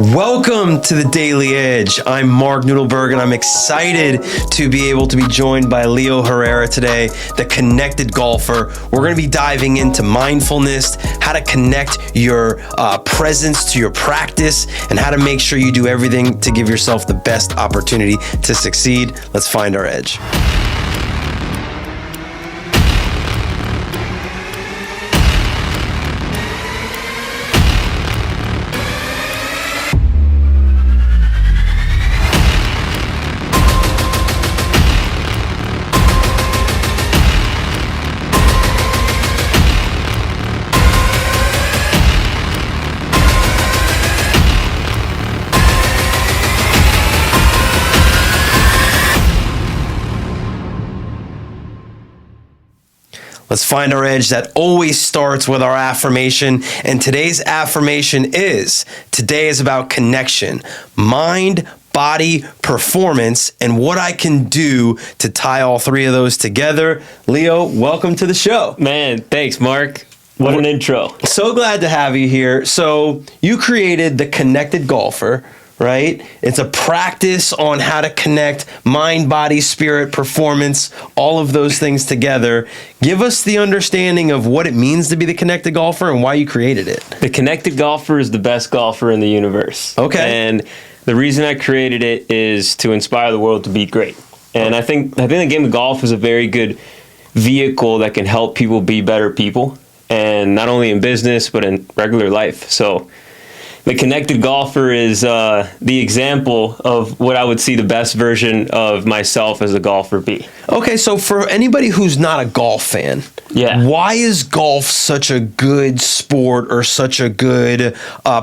Welcome to the Daily Edge. I'm Mark Noodleberg, and I'm excited to be able to be joined by Leo Herrera today, the connected golfer. We're going to be diving into mindfulness, how to connect your presence to your practice, and how to make sure you do everything to give yourself the best opportunity to succeed. Let's find our edge. Let's find our edge. That always starts with our affirmation. And today's affirmation is, today is about connection, mind, body, performance, and what I can do to tie all three of those together. Leo, welcome to the show. Man, thanks, Mark. What an intro. So glad to have you here. So you created the Connected Golfer, right? It's a practice on how to connect mind, body, spirit, performance, all of those things together. Give us the understanding of what it means to be the connected golfer and why you created it. The connected golfer is the best golfer in the universe. Okay. And the reason I created it is to inspire the world to be great. And I think the game of golf is a very good vehicle that can help people be better people, and not only in business, but in regular life. So the connected golfer is the example of what I would see the best version of myself as a golfer be. Okay, so for anybody who's not a golf fan, why is golf such a good sport or such a good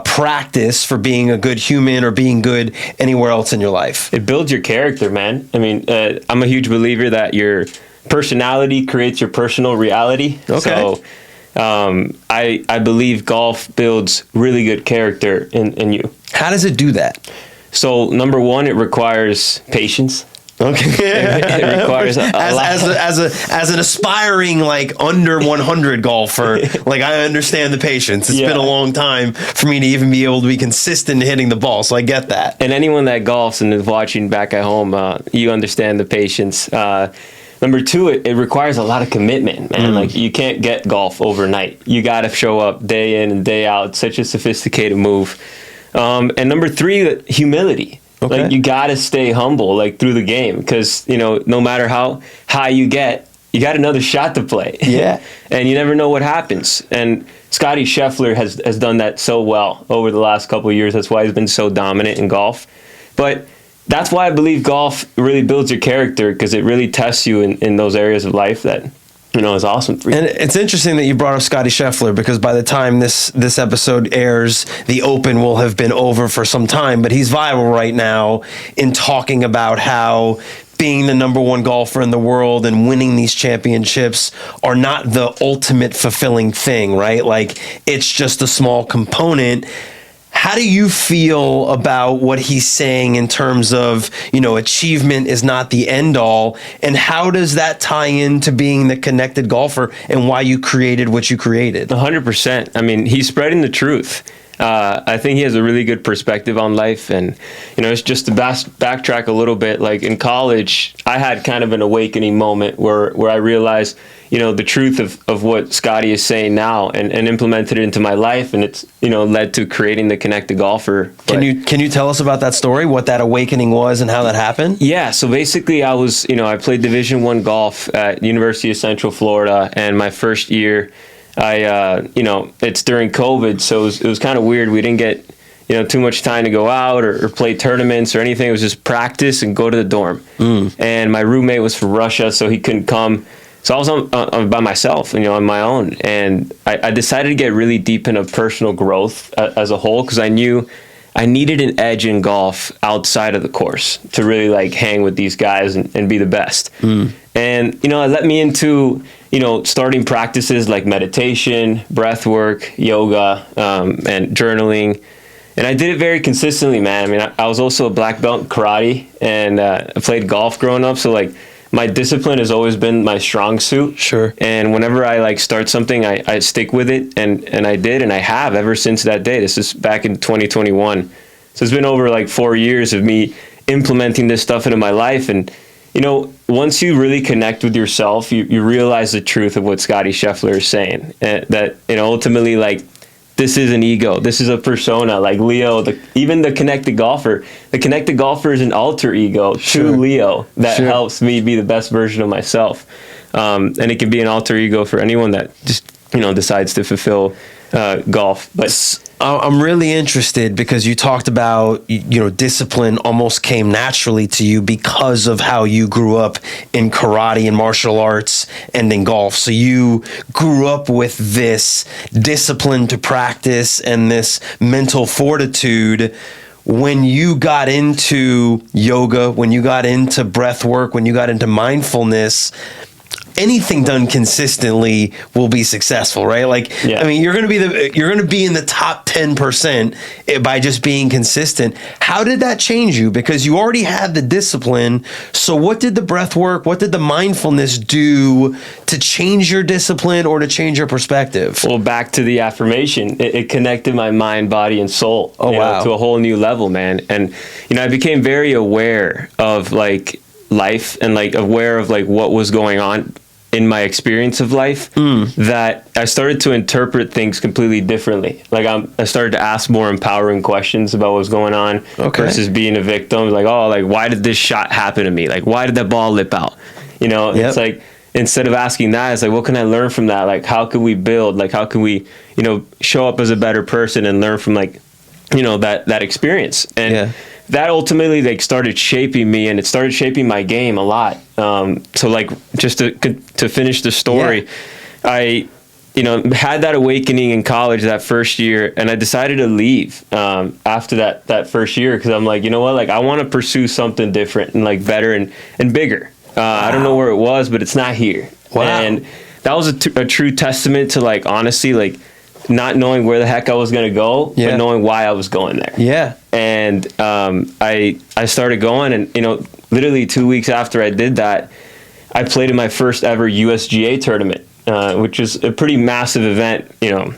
practice for being a good human or being good anywhere else in your life? It builds your character, man. I mean, I'm a huge believer that your personality creates your personal reality. Okay. So I believe golf builds really good character in you. How does it do that? So number one, it requires patience. Okay. It requires a lot. As an aspiring under 100 golfer, I understand the patience. It's been a long time for me to even be able to be consistent in hitting the ball, so I get that. And anyone that golfs and is watching back at home, you understand the patience. Number two, it requires a lot of commitment, man. You can't get golf overnight. You got to show up day in and day out. It's such a sophisticated move. And number three, humility. Okay. You got to stay humble, through the game, because, no matter how high you get, you got another shot to play. Yeah. And you never know what happens. And Scottie Scheffler has done that so well over the last couple of years. That's why he's been so dominant in golf. But that's why I believe golf really builds your character, because it really tests you in those areas of life that, is awesome for you. And it's interesting that you brought up Scottie Scheffler, because by the time this episode airs, the Open will have been over for some time, but he's viral right now in talking about how being the number one golfer in the world and winning these championships are not the ultimate fulfilling thing, right? It's just a small component. How do you feel about what he's saying in terms of, achievement is not the end all? And how does that tie into being the connected golfer and why you created what you created? 100%. I mean, he's spreading the truth. I think he has a really good perspective on life. And, it's just to backtrack a little bit. In college, I had kind of an awakening moment where I realized, the truth of what Scottie is saying now and implemented it into my life. And it's, led to creating the connected golfer. Can you tell us about that story, what that awakening was and how that happened? Yeah. So basically I was, I played Division I golf at University of Central Florida. And my first year, it's during COVID, so it was kind of weird. We didn't get, too much time to go out or play tournaments or anything. It was just practice and go to the dorm. And my roommate was from Russia, so he couldn't come. So I was on by myself, on my own. And I decided to get really deep into personal growth as a whole, because I knew I needed an edge in golf outside of the course to really hang with these guys and be the best. And, it led me into, starting practices like meditation, breathwork, yoga, and journaling. And I did it very consistently, man. I mean, I was also a black belt in karate, and I played golf growing up. So my discipline has always been my strong suit. Sure. And whenever I start something, I stick with it, and I did, and I have ever since that day. This is back in 2021. So it's been over like 4 years of me implementing this stuff into my life. And, you know, once you really connect with yourself, you realize the truth of what Scotty Scheffler is saying. That, you know, ultimately, like, this is an ego. This is a persona. Like Leo, even the connected golfer. The connected golfer is an alter ego to Leo that helps me be the best version of myself. And it can be an alter ego for anyone that just, you know, decides to fulfill golf. But I'm really interested because you talked about, you know, discipline almost came naturally to you because of how you grew up in karate and martial arts and in golf. So you grew up with this discipline to practice and this mental fortitude. When you got into yoga, when you got into breath work, when you got into mindfulness, anything done consistently will be successful, right? Like, I mean, you're going to be in the top 10% by just being consistent. How did that change you? Because you already had the discipline. So what did the breath work, what did the mindfulness do to change your discipline or to change your perspective? Well, back to the affirmation, it connected my mind, body, and soul to a whole new level, man. And, you know, I became very aware of like life and like aware of like what was going on in my experience of life, that I started to interpret things completely differently. Like I started to ask more empowering questions about what's going on versus being a victim. Like, oh, like, why did this shot happen to me? Like, why did that ball lip out? You know, it's like, instead of asking that, it's like, what can I learn from that? Like, how can we build? Like, how can we, you know, show up as a better person and learn from like, you know, that experience? And that ultimately like started shaping me, and it started shaping my game a lot. So like, just to finish the story, I, you know, had that awakening in college that first year, and I decided to leave after that first year, because I'm like, you know what, like I want to pursue something different and like better and bigger. I don't know where it was, but it's not here. And that was a true testament to like, honestly, like not knowing where the heck I was going to go, but knowing why I was going there. And I started going, and, you know, literally 2 weeks after I did that, I played in my first ever USGA tournament, which is a pretty massive event, you know,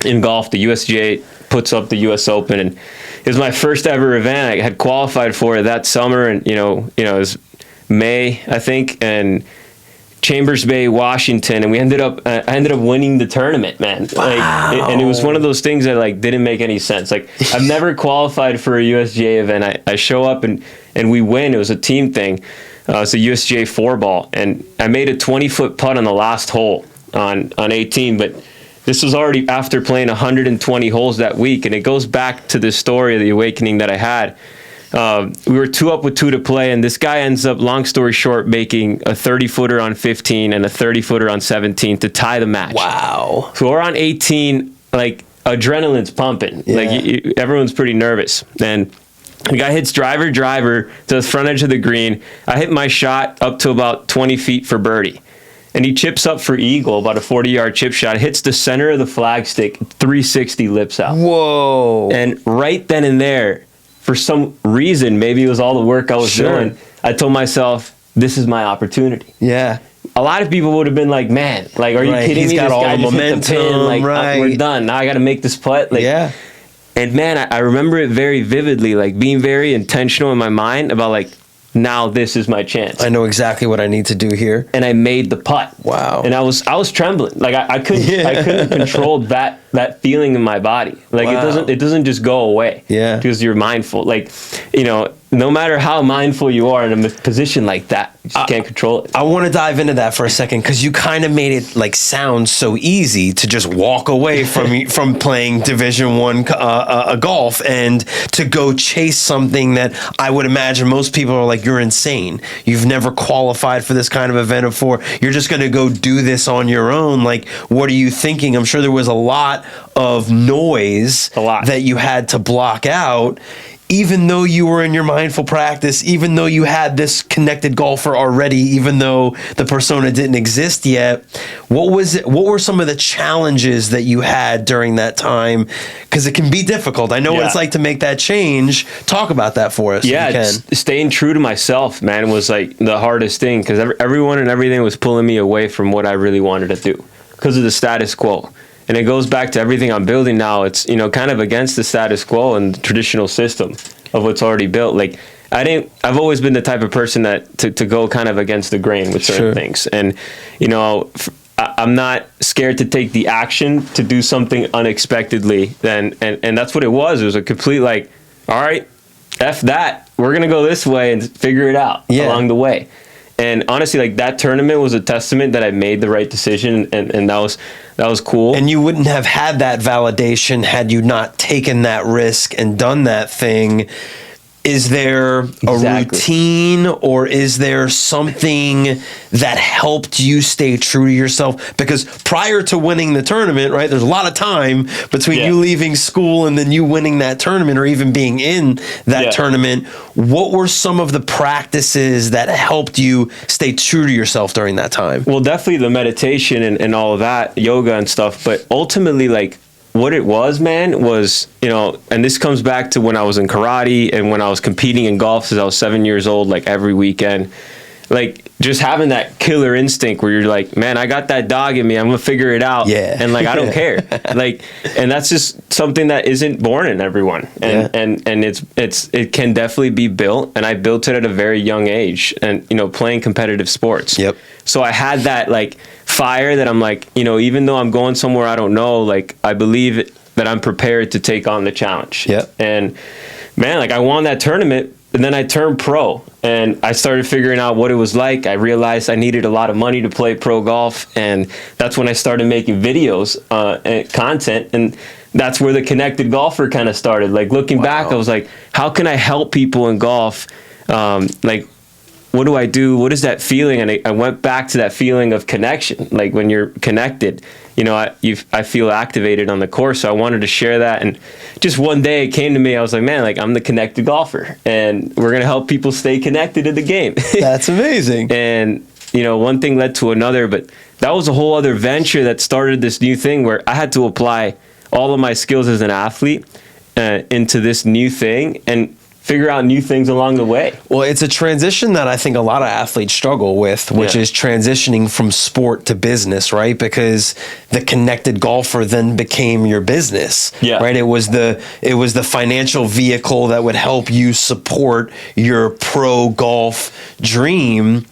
in golf. The USGA puts up the US Open, and it was my first ever event. I had qualified for it that summer, and, you know, it was May, I think, and Chambers Bay, Washington, and I ended up winning the tournament, man. Like, and it was one of those things that like didn't make any sense. Like, I've never qualified for a USGA event. I show up and we win. It was a team thing. It's a USGA 4-ball, and I made a 20-foot putt on the last hole on 18. But this was already after playing 120 holes that week, and it goes back to the story of the awakening that I had. We were 2 up with 2 to play, and this guy ends up, long story short, making a 30-footer on 15 and a 30-footer on 17 to tie the match. Wow. So we're on 18, like, adrenaline's pumping. Like, everyone's pretty nervous. And the guy hits driver to the front edge of the green. I hit my shot up to about 20 feet for birdie. And he chips up for eagle, about a 40-yard chip shot, hits the center of the flagstick, 360 lips out. Whoa. And right then and there, for some reason, maybe it was all the work I was doing, I told myself, this is my opportunity. Yeah. A lot of people would have been like, man, like, are you kidding He's me? got This all guy the just momentum, hit the pin. Like, we're done. Now I got to make this putt. Like, and man, I remember it very vividly, like being very intentional in my mind about like, now this is my chance. I know exactly what I need to do here. And I made the putt. Wow. And I was trembling. Like I couldn't control that feeling in my body. Like it doesn't just go away. Yeah. Because you're mindful. Like, you know, no matter how mindful you are in a position like that, you just can't control it. I want to dive into that for a second, because you kind of made it like sound so easy to just walk away from playing Division I golf and to go chase something that I would imagine most people are like, you're insane. You've never qualified for this kind of event before. You're just going to go do this on your own. Like, what are you thinking? I'm sure there was a lot of noise that you had to block out. Even though you were in your mindful practice, even though you had this connected golfer already, even though the persona didn't exist yet, what were some of the challenges that you had during that time? Because it can be difficult. I know what it's like to make that change. Talk about that for us. Yeah, staying true to myself, man, was like the hardest thing, because everyone and everything was pulling me away from what I really wanted to do because of the status quo. And it goes back to everything I'm building now. It's, you know, kind of against the status quo and the traditional system of what's already built. Like, I've always been the type of person that to go kind of against the grain with certain things. And, you know, I'm not scared to take the action to do something unexpectedly. And that's what it was. It was a complete, like, all right, F that. We're going to go this way and figure it out along the way. And honestly, like, that tournament was a testament that I made the right decision, and that was cool. And you wouldn't have had that validation had you not taken that risk and done that thing. Is there a routine, or is there something that helped you stay true to yourself? Because prior to winning the tournament, right, there's a lot of time between you leaving school and then you winning that tournament, or even being in that tournament. What were some of the practices that helped you stay true to yourself during that time? Well, definitely the meditation and all of that, yoga and stuff. But ultimately, like, what it was, man, was, you know, and this comes back to when I was in karate and when I was competing in golf since I was 7 years old, like every weekend, like just having that killer instinct where you're like, man, I got that dog in me. I'm going to figure it out. Yeah. And like, I don't care. Like, and that's just something that isn't born in everyone. And it can definitely be built. And I built it at a very young age, and, you know, playing competitive sports. Yep. So I had that, like, fire that I'm like, you know, even though I'm going somewhere I don't know, like, I believe that I'm prepared to take on the challenge. Yep. And man, like, I won that tournament, and then I turned pro, and I started figuring out what it was like. I realized I needed a lot of money to play pro golf, and that's when I started making videos and content, and that's where the connected golfer kind of started. Like, looking back, I was like, how can I help people in golf? Like, what do I do? What is that feeling? And I went back to that feeling of connection. Like, when you're connected, you know, I feel activated on the course. So I wanted to share that. And just one day it came to me. I was like, man, like, I'm the connected golfer, and we're going to help people stay connected to the game. That's amazing. And, you know, one thing led to another, but that was a whole other venture that started this new thing where I had to apply all of my skills as an athlete into this new thing and figure out new things along the way. Well, it's a transition that I think a lot of athletes struggle with, which is transitioning from sport to business, right? Because the connected golfer then became your business, right? It was the financial vehicle that would help you support your pro golf dream.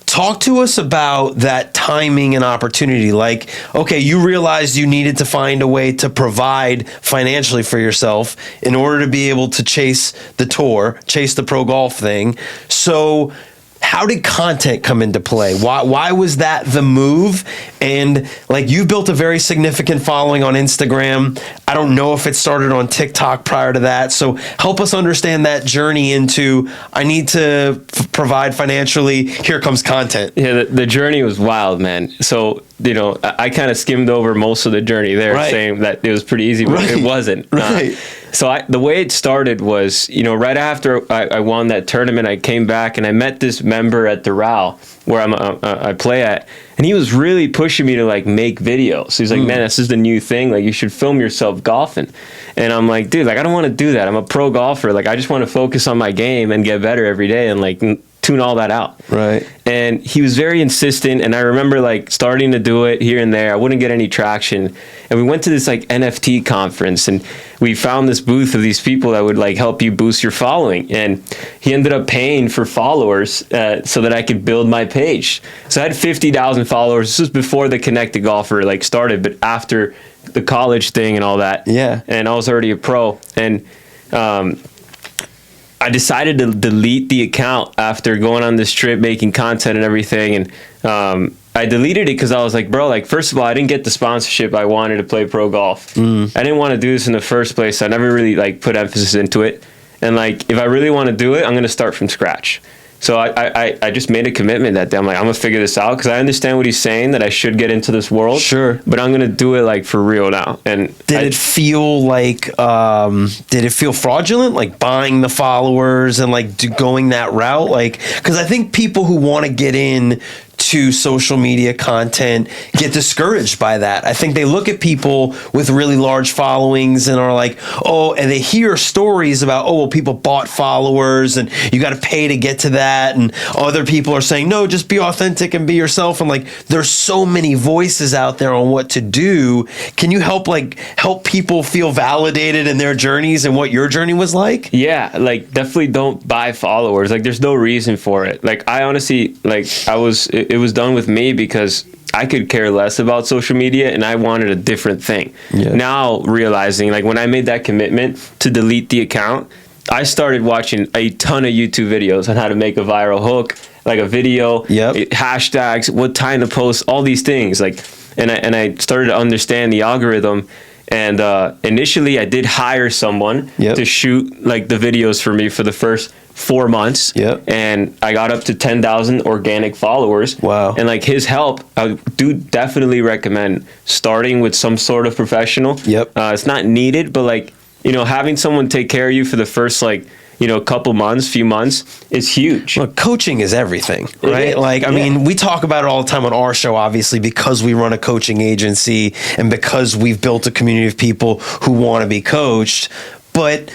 Talk to us about that timing and opportunity. Like, okay, you realized you needed to find a way to provide financially for yourself in order to be able to chase the tour, chase the pro golf thing. So how did content come into play? Why was that the move? And like, you built a very significant following on Instagram. I don't know if it started on TikTok prior to that. So help us understand that journey into, I need to provide financially, here comes content. Yeah, the journey was wild, man. So, you know, I kind of skimmed over most of the journey there, saying that it was pretty easy, but it wasn't. So the way it started was, you know, right after I won that tournament, I came back and I met this member at Doral where I play at, and he was really pushing me to, like, make videos. He's like, man, this is the new thing. Like, you should film yourself golfing. And I'm like, dude, like, I don't want to do that. I'm a pro golfer. Like, I just want to focus on my game and get better every day and, like, tune all that out. Right. And he was very insistent, and I remember, like, starting to do it here and there. I wouldn't get any traction. And we went to this, like, NFT conference, and we found this booth of these people that would, like, help you boost your following. And he ended up paying for followers so that I could build my page. So I had 50,000 followers. This was before the Connected Golfer, like, started, but after the college thing and all that. Yeah. And I was already a pro. And I decided to delete the account after going on this trip, making content and everything. And I deleted it because I was like, bro, like, first of all, I didn't get the sponsorship I wanted to play pro golf. I didn't want to do this in the first place. I never really, like, put emphasis into it. And, like, if I really want to do it, I'm going to start from scratch. So I just made a commitment that day. I'm like, I'm going to figure this out because I understand what he's saying, that I should get into this world. Sure. But I'm going to do it, like, for real now. And did it feel fraudulent, like buying the followers and, like, going that route? Like, because I think people who want to get in to social media content get discouraged by that. I think they look at people with really large followings and are like, oh, and they hear stories about, oh, well, people bought followers and you got to pay to get to that. And other people are saying, no, just be authentic and be yourself. And like, there's so many voices out there on what to do. Can you help people feel validated in their journeys and what your journey was like? Yeah, like definitely don't buy followers. Like there's no reason for it. Like I honestly, like it was done with me because I could care less about social media and I wanted a different thing. Yeah. Now realizing, like when I made that commitment to delete the account, I started watching a ton of YouTube videos on how to make a viral hook, like a video, hashtags, what time to post, all these things. Like, and I started to understand the algorithm. And initially, I did hire someone to shoot like the videos for me for the first 4 months. And I got up to 10,000 organic followers. Wow. And like his help, I do definitely recommend starting with some sort of professional. It's not needed, but like, you know, having someone take care of you for the first like, you know, few months is huge. Look, coaching is everything, right? Like, I mean, we talk about it all the time on our show, obviously, because we run a coaching agency and because we've built a community of people who want to be coached. But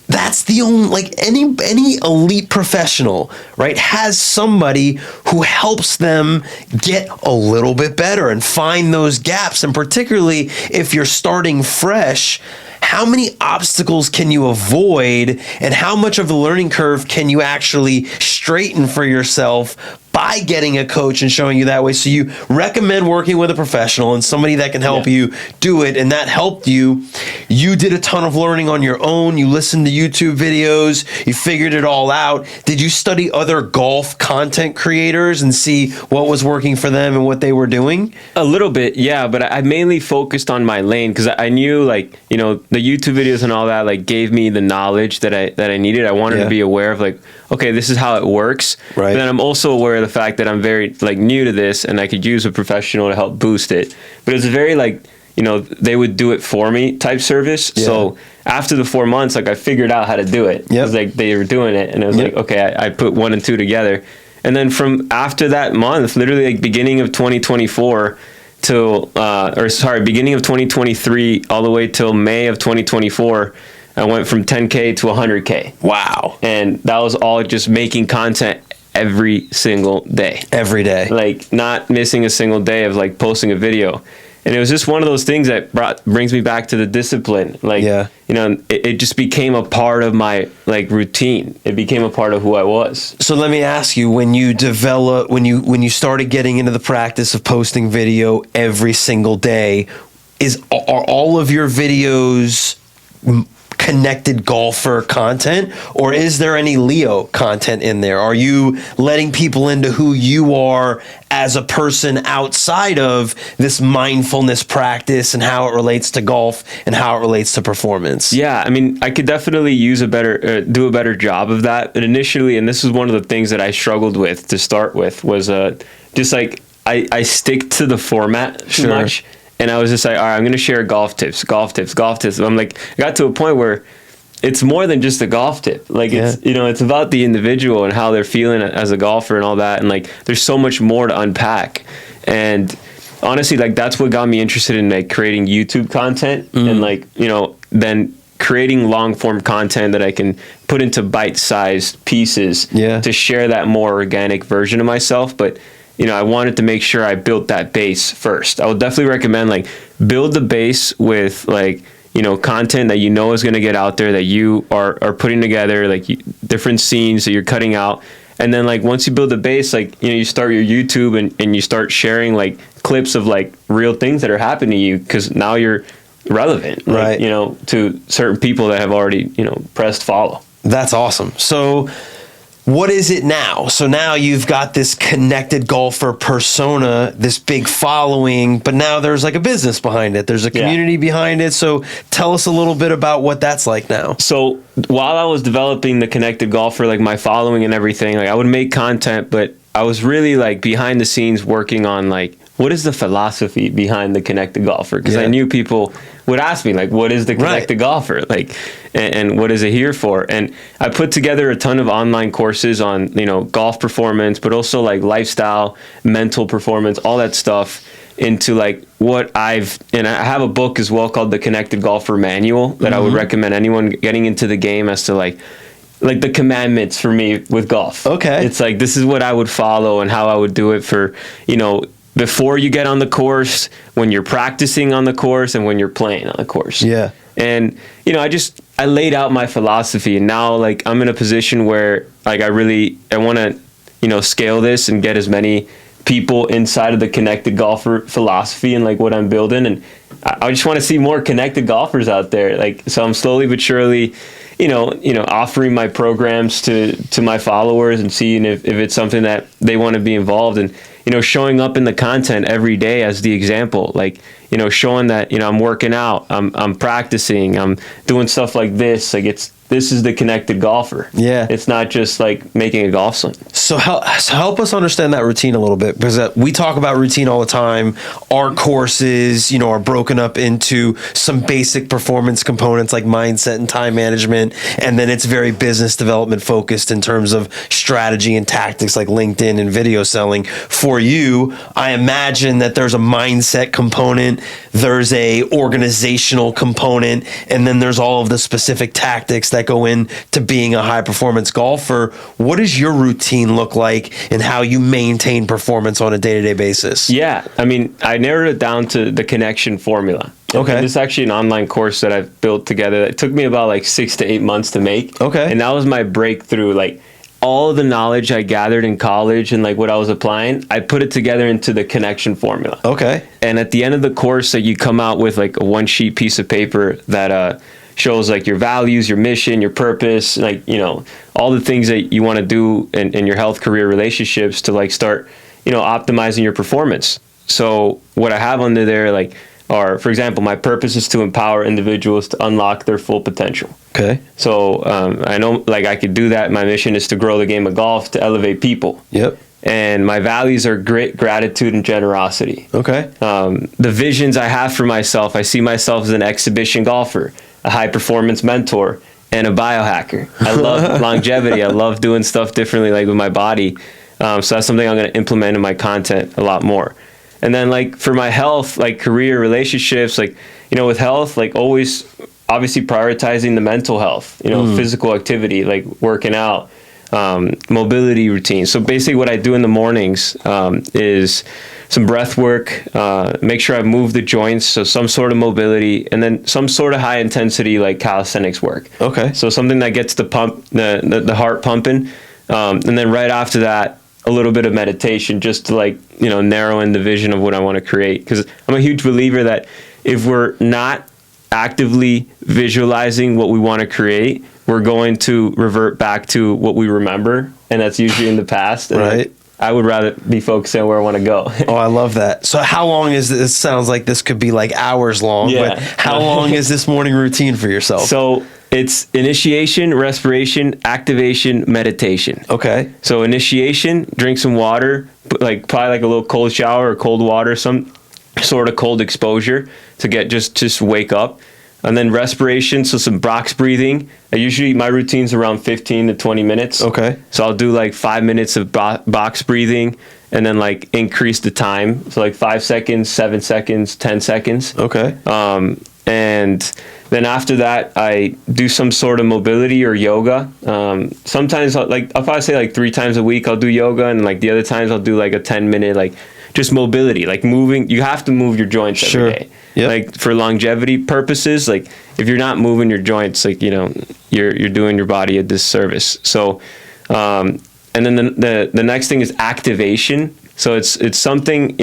that's the only, like any elite professional, right, has somebody who helps them get a little bit better and find those gaps. And particularly if you're starting fresh, how many obstacles can you avoid and how much of the learning curve can you actually straighten for yourself by getting a coach and showing you that way? So you recommend working with a professional and somebody that can help you do it, and that helped you. You did a ton of learning on your own. You listened to YouTube videos. You figured it all out. Did you study other golf content creators and see what was working for them and what they were doing? A little bit, yeah, but I mainly focused on my lane because I knew, like, you know, the YouTube videos and all that like gave me the knowledge that I needed. I wanted to be aware of like, okay, this is how it works. Right. But then I'm also aware of the fact that I'm very like new to this and I could use a professional to help boost it. But it was a very like, you know, they would do it for me type service. Yeah. So after the 4 months, like I figured out how to do it. It was like they were doing it and it was like, okay, I put 1 and 2 together. And then from after that month, literally like beginning of 2024 till, beginning of 2023 all the way till May of 2024, I went from 10K to 100K. Wow. And that was all just making content every single day. Every day. Like not missing a single day of like posting a video. And it was just one of those things that brings me back to the discipline. Like, you know, it just became a part of my like routine. It became a part of who I was. So let me ask you, when you started getting into the practice of posting video every single day, are all of your videos connected golfer content, or is there any Leo content in there? Are you letting people into who you are as a person outside of this mindfulness practice and how it relates to golf and how it relates to performance? Yeah, I mean, I could definitely do a better job of that. But initially, and this is one of the things that I struggled with to start with, was just like I stick to the format too much. And I was just like, all right, I'm going to share golf tips. I'm like, I got to a point where it's more than just a golf tip. Like it's, you know, it's about the individual and how they're feeling as a golfer and all that. And like, there's so much more to unpack. And honestly, like that's what got me interested in like creating YouTube content and like, you know, then creating long form content that I can put into bite-sized pieces to share that more organic version of myself. But you know, I wanted to make sure I built that base first. I would definitely recommend like build the base with like, you know, content that you know is going to get out there, that you are putting together, like different scenes that you're cutting out. And then like once you build the base, like, you know, you start your YouTube and you start sharing like clips of like real things that are happening to you, because now you're relevant, like, you know, to certain people that have already, you know, pressed follow. That's awesome. So what is it now? So now you've got this connected golfer persona, this big following, but now there's like a business behind it. There's a community behind it. So tell us a little bit about what that's like now. So while I was developing the connected golfer, like my following and everything, like I would make content, but I was really like behind the scenes working on like, what is the philosophy behind the connected golfer? Because I knew people would ask me, like, what is the connected golfer? Like, and what is it here for? And I put together a ton of online courses on, golf performance, but also like lifestyle, mental performance, all that stuff into like and I have a book as well called The Connected Golfer Manual that I would recommend anyone getting into the game as to like the commandments for me with golf. Okay. It's like, this is what I would follow and how I would do it for, before you get on the course, when you're practicing on the course, and when you're playing on the course. Yeah. And, I laid out my philosophy, and now like I'm in a position where like I want to, scale this and get as many people inside of the connected golfer philosophy and like what I'm building. And I just want to see more connected golfers out there. Like, so I'm slowly but surely, offering my programs to my followers and seeing if it's something that they want to be involved in, showing up in the content every day as the example, like, showing that, I'm working out, I'm practicing, I'm doing stuff like this. Like, this is the connected golfer. Yeah. It's not just like making a golf swing. So help us understand that routine a little bit, because we talk about routine all the time. Our courses, are broken up into some basic performance components like mindset and time management, and then it's very business development focused in terms of strategy and tactics like LinkedIn and video selling. For you, I imagine that there's a mindset component, there's a organizational component, and then there's all of the specific tactics that go into being a high performance golfer. What does your routine look like and how you maintain performance on a day-to-day basis? Yeah. I mean, I narrowed it down to the connection formula. Okay. And this is actually an online course that I've built together. It took me about like 6 to 8 months to make. Okay. And that was my breakthrough. Like, all of the knowledge I gathered in college and like what I was applying, I put it together into the connection formula. Okay. And at the end of the course, you come out with like a 1-sheet piece of paper that shows like your values, your mission, your purpose, like, all the things that you want to do in your health, career, relationships to like start, optimizing your performance. So what I have under there, like, are, for example, my purpose is to empower individuals to unlock their full potential. Okay. So I know like I could do that. My mission is to grow the game of golf, to elevate people. Yep. And my values are grit, gratitude, and generosity. Okay. The visions I have for myself, I see myself as an exhibition golfer, a high performance mentor, and a biohacker. I love longevity. I love doing stuff differently, like with my body. So that's something I'm going to implement in my content a lot more. And then like for my health, like career, relationships, like, with health, like always obviously prioritizing the mental health, physical activity, like working out, mobility routine. So basically what I do in the mornings is some breath work, make sure I move the joints, so some sort of mobility, and then some sort of high intensity like calisthenics work. Okay. So something that gets the heart pumping, and then right after that, a little bit of meditation just to like, narrow in the vision of what I want to create. Because I'm a huge believer that if we're not actively visualizing what we want to create, we're going to revert back to what we remember, and that's usually in the past. And right. I would rather be focusing on where I want to go. Oh, I love that. So how long is this? Sounds like this could be like hours long, Yeah. but how long is this morning routine for yourself? So it's initiation, respiration, activation, meditation. Okay. So initiation, drink some water, like probably like a little cold shower or cold water, some sort of cold exposure to get just wake up. And then respiration, so some box breathing. My routine's around 15 to 20 minutes. Okay. So I'll do like 5 minutes of box breathing and then like increase the time. So like 5 seconds, 7 seconds, 10 seconds. Okay. And then after that, I do some sort of mobility or yoga. Sometimes I'll probably say like 3 times a week I'll do yoga, and like the other times I'll do like a 10-minute like just mobility, like moving. You have to move your joints every day. Yep. Like for longevity purposes, like if you're not moving your joints, like, you're doing your body a disservice. So, and then the next thing is activation. So it's something,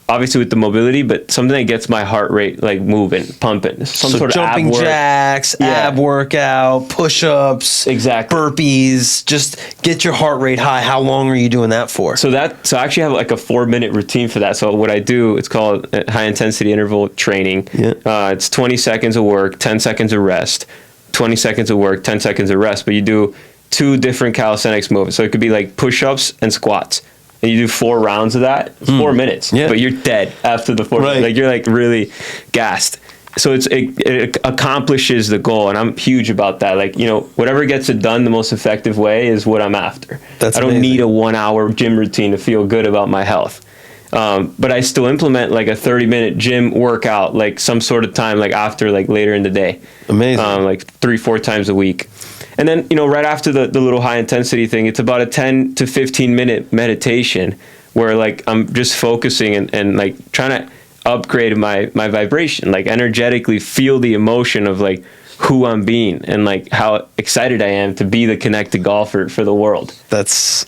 obviously with the mobility, but something that gets my heart rate like moving, pumping. Some So sort of jumping ab work. jacks, ab workout, push-ups, Exactly. burpees, just get your heart rate high. How long are you doing that for? So I actually have like a 4-minute routine for that. So what I do, it's called high intensity interval training. Yeah. It's 20 seconds of work, 10 seconds of rest, 20 seconds of work, 10 seconds of rest. But you do 2 different calisthenics movements. So it could be like push-ups and squats. And you do 4 rounds of that, 4 minutes, Yeah. but you're dead after the 4 Right. Like you're like really gassed. so it accomplishes the goal, and I'm huge about that. Like, whatever gets it done the most effective way is what I'm after. That's I don't amazing. need a 1 hour gym routine to feel good about my health. But I still implement like a 30-minute gym workout, like some sort of time, like after, like later in the day. Amazing. Like 3-4 times a week. And then, right after the little high intensity thing, it's about a 10 to 15 minute meditation where like I'm just focusing and like trying to upgrade my vibration, like energetically feel the emotion of like who I'm being and like how excited I am to be the connected golfer for the world. That's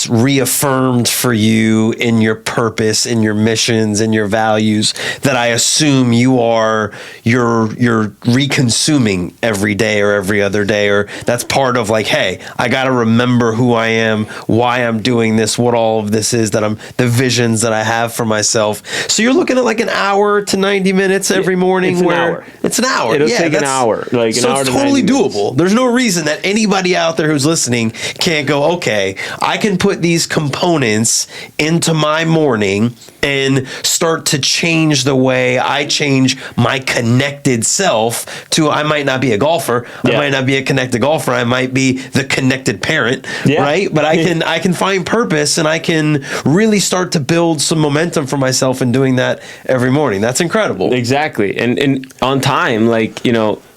reaffirmed for you in your purpose, in your missions, in your values that I assume you're reconsuming every day or every other day, or that's part of like, hey, I got to remember who I am, why I'm doing this, what all of this is, the visions that I have for myself. So you're looking at like an hour to 90 minutes every morning. It's an hour. It's an hour. It'll take an hour, like an hour it's to totally 90 minutes. doable. There's no reason that anybody out there who's listening can't go, okay, I can put these components into my morning and start to change the way I change my connected self to, I might not be a golfer. I might not be a connected golfer. I might be the connected parent, right? But I can find purpose, and I can really start to build some momentum for myself in doing that every morning. That's incredible. Exactly. And on time, like,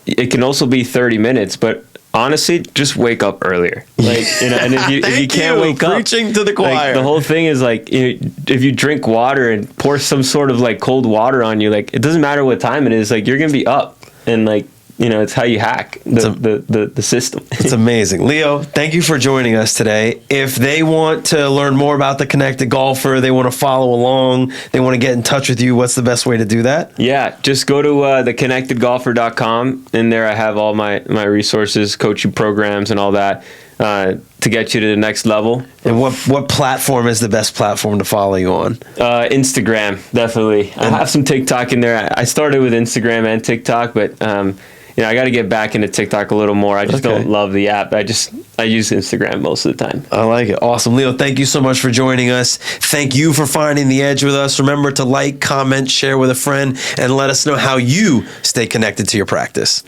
it can also be 30 minutes, but honestly, just wake up earlier. Like, and if you can't wake up, preaching to the choir. Like, the whole thing is like, if you drink water and pour some sort of like cold water on you, like, it doesn't matter what time it is, like, you're gonna be up, and like, it's how you hack the system. It's amazing. Leo, thank you for joining us today. If they want to learn more about the Connected Golfer, they want to follow along, they want to get in touch with you, what's the best way to do that? Yeah, just go to theconnectedgolfer.com. In there I have all my resources, coaching programs and all that to get you to the next level. And what platform is the best platform to follow you on? Instagram, definitely. I have some TikTok in there. I started with Instagram and TikTok, but I got to get back into TikTok a little more. I just don't love the app. I use Instagram most of the time. I like it. Awesome. Leo, thank you so much for joining us. Thank you for finding the edge with us. Remember to like, comment, share with a friend, and let us know how you stay connected to your practice.